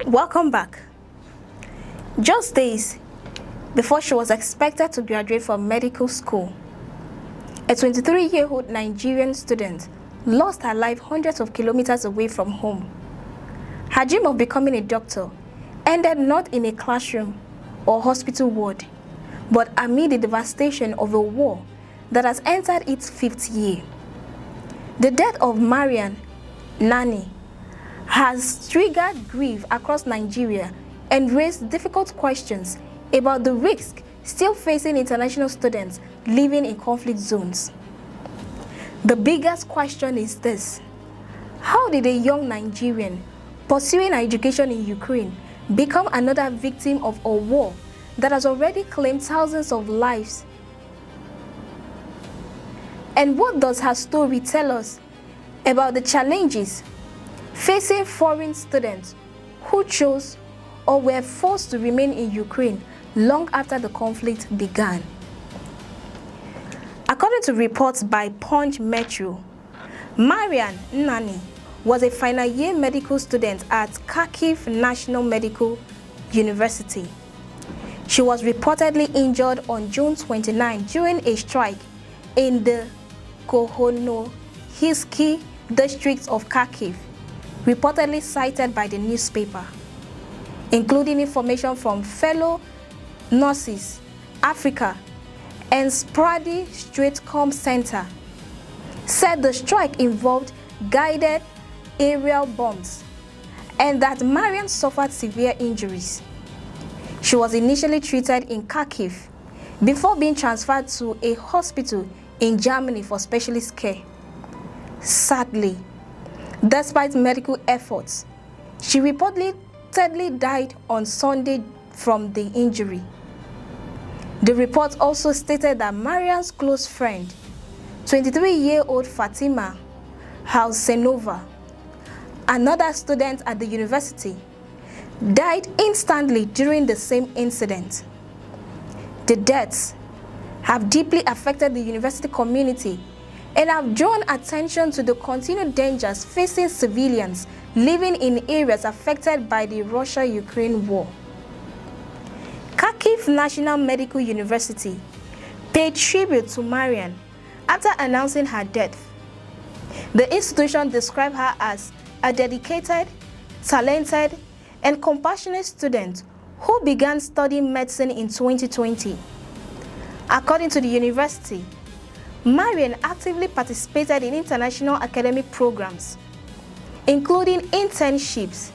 Welcome back. Just days before she was expected to graduate from medical school, a 23-year-old Nigerian student lost her life hundreds of kilometers away from home. Her dream of becoming a doctor ended not in a classroom or hospital ward, but amid the devastation of a war that has entered its 5th year. The death of Mariam Nani has triggered grief across Nigeria and raised difficult questions about the risk still facing international students living in conflict zones. The biggest question is this: how did a young Nigerian pursuing her education in Ukraine become another victim of a war that has already claimed thousands of lives? And what does her story tell us about the challenges facing foreign students who chose or were forced to remain in Ukraine long after the conflict began? According to reports by Punch Metro, Mariam Nani was a final year medical student at Kharkiv National Medical University. She was reportedly injured on June 29 during a strike in the Kohonohivsky district of Kharkiv, reportedly cited by the newspaper, including information from fellow Nurses Africa and Sprady Stratcom Center, said the strike involved guided aerial bombs and that Mariam suffered severe injuries. She was initially treated in Kharkiv before being transferred to a hospital in Germany for specialist care. Sadly, despite medical efforts, she reportedly died on Sunday from the injury. The report also stated that Mariam's close friend, 23-year-old Fatima Hausenova, another student at the university, died instantly during the same incident. The deaths have deeply affected the university community and have drawn attention to the continued dangers facing civilians living in areas affected by the Russia-Ukraine war. Kharkiv National Medical University paid tribute to Mariam after announcing her death. The institution described her as a dedicated, talented, and compassionate student who began studying medicine in 2020. According to the university, Mariam actively participated in international academic programs, including internships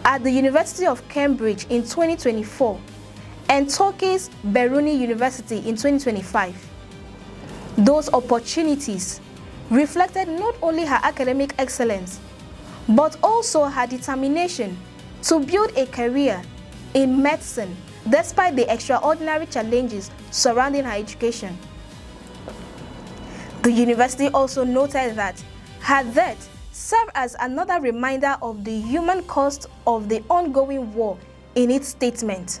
at the University of Cambridge in 2024 and Turkey's Beruni University in 2025. Those opportunities reflected not only her academic excellence, but also her determination to build a career in medicine despite the extraordinary challenges surrounding her education. The university also noted that her death served as another reminder of the human cost of the ongoing war in its statement.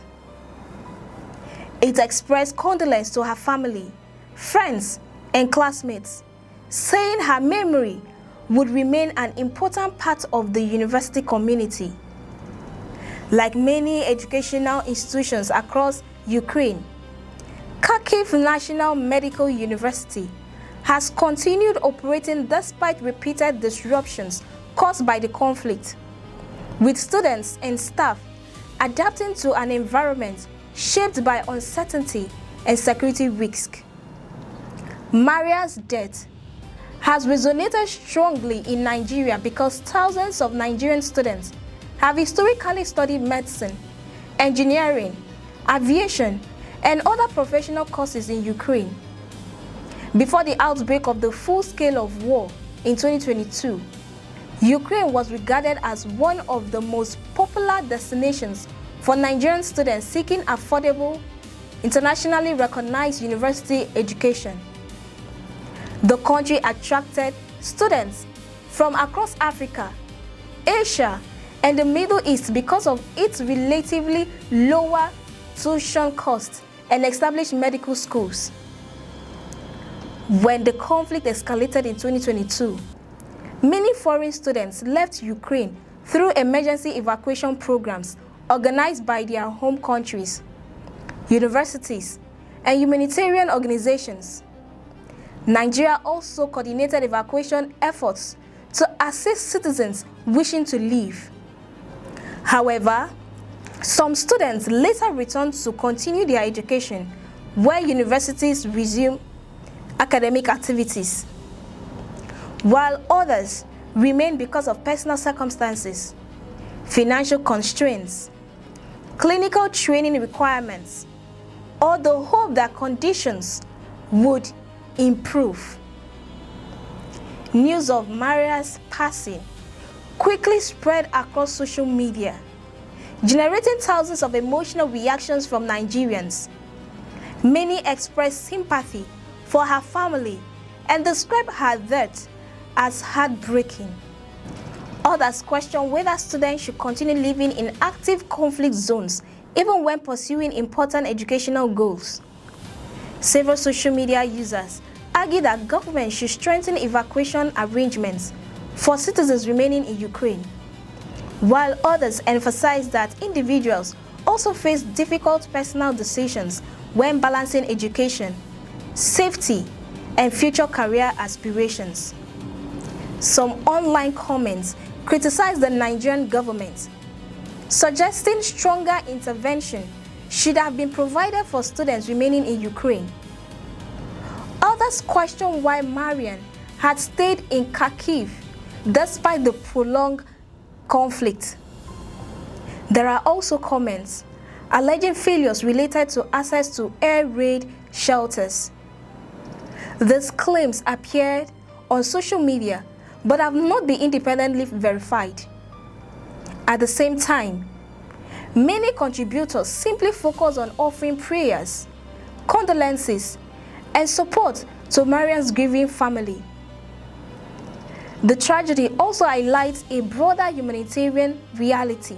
It expressed condolence to her family, friends, and classmates, saying her memory would remain an important part of the university community. Like many educational institutions across Ukraine, Kharkiv National Medical University has continued operating despite repeated disruptions caused by the conflict, with students and staff adapting to an environment shaped by uncertainty and security risk. Mariam's death has resonated strongly in Nigeria because thousands of Nigerian students have historically studied medicine, engineering, aviation, and other professional courses in Ukraine. Before the outbreak of the full scale of war in 2022, Ukraine was regarded as one of the most popular destinations for Nigerian students seeking affordable, internationally recognized university education. The country attracted students from across Africa, Asia, and the Middle East because of its relatively lower tuition costs and established medical schools. When the conflict escalated in 2022, many foreign students left Ukraine through emergency evacuation programs organized by their home countries, universities, and humanitarian organizations. Nigeria also coordinated evacuation efforts to assist citizens wishing to leave. However, some students later returned to continue their education where universities resumed academic activities, while others remained because of personal circumstances, financial constraints, clinical training requirements, or the hope that conditions would improve. News of Maria's passing quickly spread across social media, generating thousands of emotional reactions from Nigerians. Many expressed sympathy for her family and described her death as heartbreaking. Others questioned whether students should continue living in active conflict zones even when pursuing important educational goals. Several social media users argue that government should strengthen evacuation arrangements for citizens remaining in Ukraine, while others emphasize that individuals also face difficult personal decisions when balancing education, safety, and future career aspirations. Some online comments criticized the Nigerian government, suggesting stronger intervention should have been provided for students remaining in Ukraine. Others questioned why Mariam had stayed in Kharkiv despite the prolonged conflict. There are also comments alleging failures related to access to air raid shelters. These claims appeared on social media but have not been independently verified. At the same time, many contributors simply focus on offering prayers, condolences, and support to Mariam's grieving family. The tragedy also highlights a broader humanitarian reality.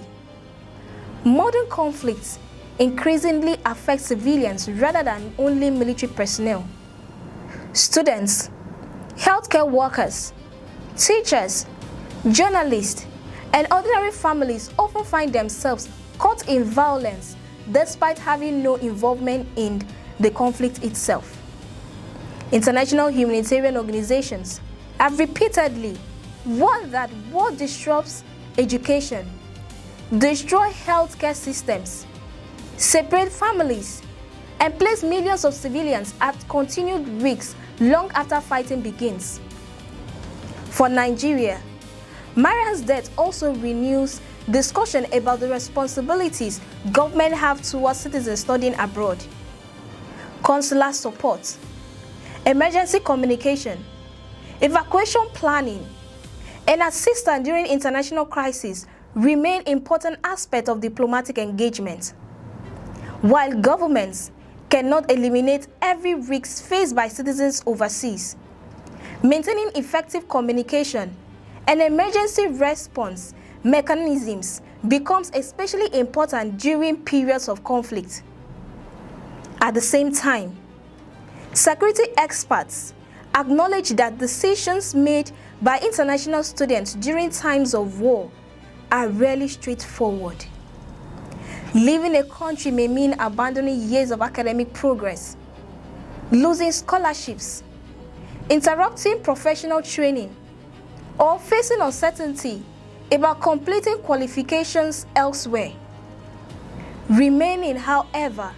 Modern conflicts increasingly affect civilians rather than only military personnel. Students, healthcare workers, teachers, journalists, and ordinary families often find themselves caught in violence despite having no involvement in the conflict itself. International humanitarian organizations have repeatedly warned that war disrupts education, destroys healthcare systems, separates families, and places millions of civilians at continued risks long after fighting begins. For Nigeria, Mariam's death also renews discussion about the responsibilities government have towards citizens studying abroad. Consular support, emergency communication, evacuation planning, and assistance during international crises remain important aspects of diplomatic engagement. While governments cannot eliminate every risk faced by citizens overseas, maintaining effective communication and emergency response mechanisms becomes especially important during periods of conflict. At the same time, security experts acknowledge that decisions made by international students during times of war are rarely straightforward. Leaving a country may mean abandoning years of academic progress, losing scholarships, interrupting professional training, or facing uncertainty about completing qualifications elsewhere. Remaining, however,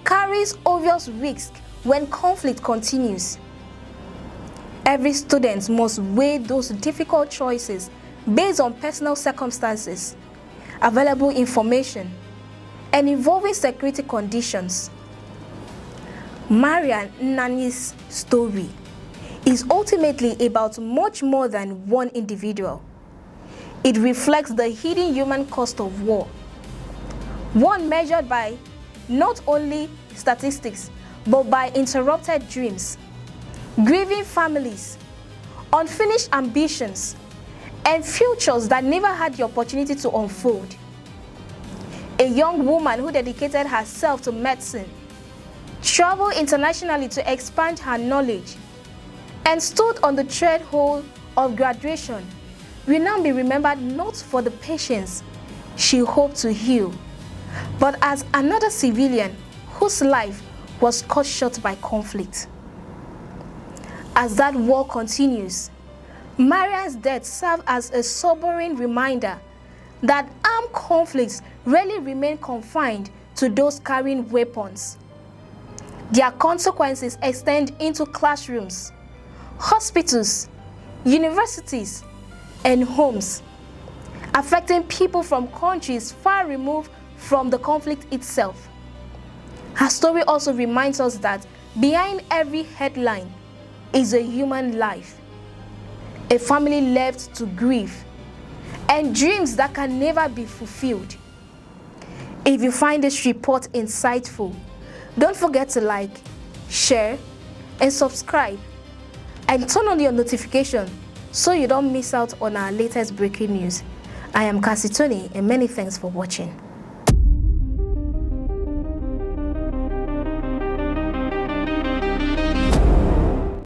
carries obvious risk when conflict continues. Every student must weigh those difficult choices based on personal circumstances, available information, and evolving security conditions. Mariam Nnani's story is ultimately about much more than one individual. It reflects the hidden human cost of war, one measured by not only statistics, but by interrupted dreams, grieving families, unfinished ambitions, and futures that never had the opportunity to unfold. A young woman who dedicated herself to medicine, traveled internationally to expand her knowledge, and stood on the threshold of graduation will now be remembered not for the patients she hoped to heal, but as another civilian whose life was cut short by conflict. As that war continues, Mariam's death served as a sobering reminder that armed conflicts rarely remain confined to those carrying weapons. Their consequences extend into classrooms, hospitals, universities, and homes, affecting people from countries far removed from the conflict itself. Her story also reminds us that behind every headline is a human life, a family left to grieve, and dreams that can never be fulfilled. If you find this report insightful, don't forget to like, share, and subscribe, and turn on your notification so you don't miss out on our latest breaking news. I am Cassie Tony, and many thanks for watching.